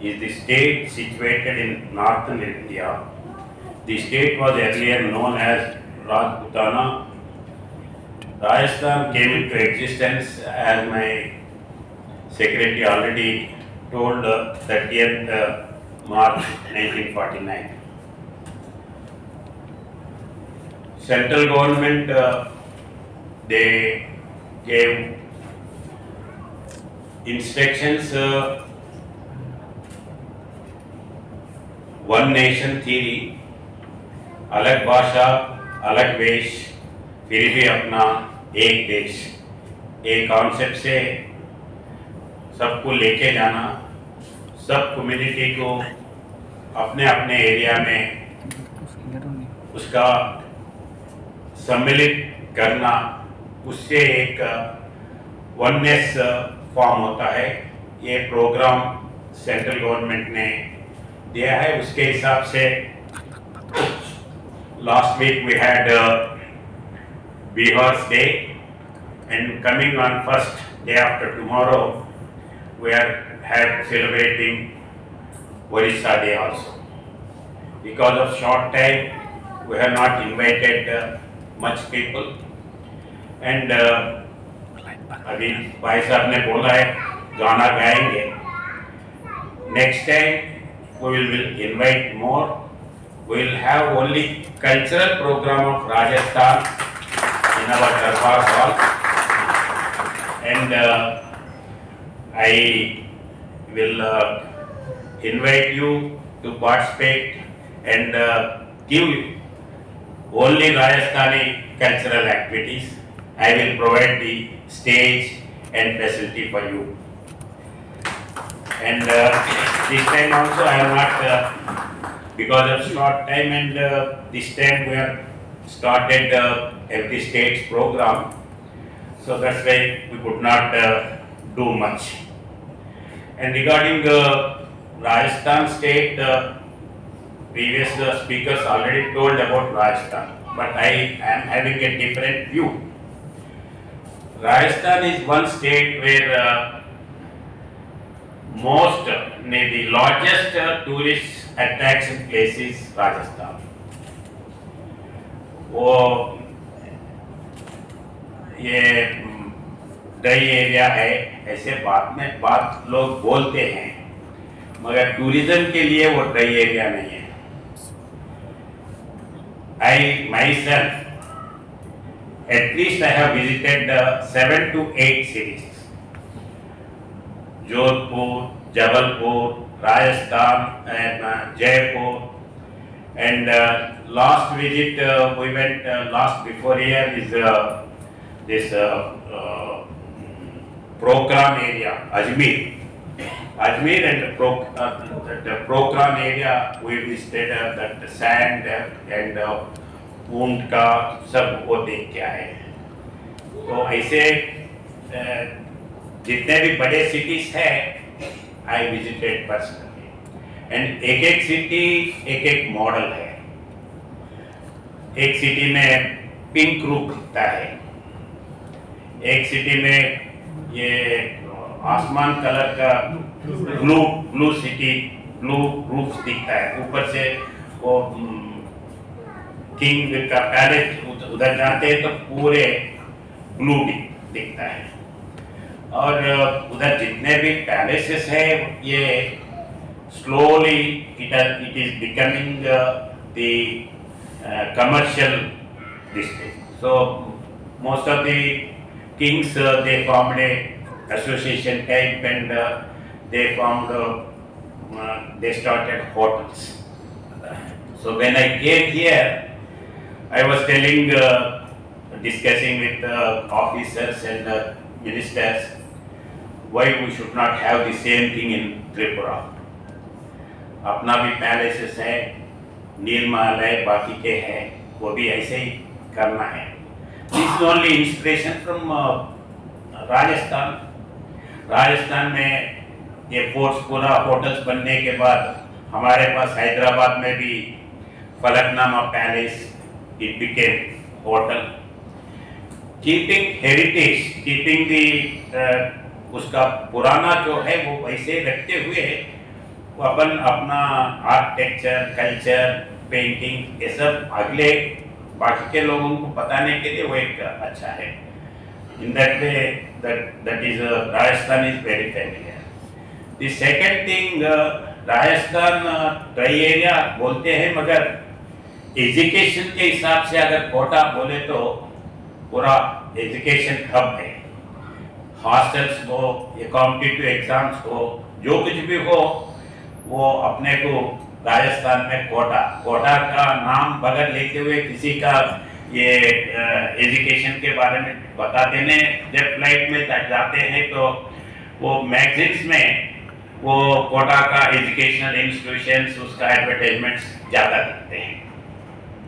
is the state situated in northern India. The state was earlier known as Rajputana. Rajasthan came into existence, as my secretary already told, 30th March 1949. Central government, they gave instructions, one nation theory, अलग भाषा, अलग वेश, फिर भी अपना एक देश, एक कॉन्सेप्ट से सबको लेके जाना, सब कम्युनिटी को अपने अपने एरिया में उसका सम्मिलित करना, उससे एक वननेस फॉर्म होता है। ये प्रोग्राम सेंट्रल गवर्नमेंट ने दिया है। उसके हिसाब से last week we had Bihar's Day, and coming on first day after tomorrow we are celebrating Orissa Day also. Because of short time we have not invited much people, and अभी भाई साहब ने बोला है गाना गाएंगे। Next time we will invite more. We will have only cultural program of Rajasthan in our Darbar hall, and I will invite you to participate and give only Rajasthani cultural activities. I will provide the stage and facility for you. And this time also I am not, because of short time, and this time we have started every state's program, so that's why we could not do much. And regarding Rajasthan state, previous speakers already told about Rajasthan, but I am having a different view. Rajasthan is one state where the largest tourist attraction place is Rajasthan. वो ये dry area है, ऐसे बात लोग बोलते हैं, मगर tourism के लिए वो ड्राई एरिया नहीं है। I myself, at least I have visited 7 to 8 cities. Jodhpur, Jabalpur, Rajasthan, and Jaipur, and last visit we went last before year is this Program area, Ajmer, and the Program area we visited, that sand and ऊंट का सब वो देख के आए। तो ऐसे जितने भी बड़े सिटीज है आई विजिटेड पर्सनली, एंड एक एक सिटी एक एक मॉडल है। एक सिटी में पिंक रूफ दिखता है, एक सिटी में ये आसमान कलर का ब्लू सिटी, ब्लू रूफ दिखता है। ऊपर से वो किंग का पैलेस उधर जाते हैं तो पूरे ब्लू दिखता है। और उधर जितने भी पैलेसेस है ये slowly it is becoming the commercial district. So most of the kings they formed a association type, and they started hotels. So when I came here, I was discussing with officers and ministers why we should not have the same thing in Tripura. अपना भी palaces है, नीलमहल है, बाकी के हैं, वो भी ऐसे ही करना है। This is only inspiration from Rajasthan. Rajasthan में ये फोर्ट्स पूरा होटल्स बनने के बाद हमारे पास हैदराबाद में भी Falaknuma palace, it became hotel. Keeping heritage, keeping the उसका पुराना जो है वो वैसे रखते हुए वो अपन अपना आर्किटेक्चर, कल्चर, पेंटिंग ये सब अगले बाकी के लोगों को बताने के लिए वो एक अच्छा है। In that way that is Rajasthan is very familiar. The second thing, Rajasthan try area बोलते हैं, मगर एजुकेशन के हिसाब से अगर कोटा बोले तो पूरा एजुकेशन हब है। हॉस्टल्स हो या कॉम्पिटिटिव एग्जाम्स हो, जो कुछ भी हो, वो अपने को राजस्थान में कोटा का नाम बगैर लेते हुए किसी का ये एजुकेशन के बारे में बता देने, जब फ्लाइट में जाते हैं तो वो मैगजीन्स में वो कोटा का एजुकेशनल इंस्टीट्यूशंस उसका एडवर्टाइजमेंट्स ज़्यादा दिखते हैं।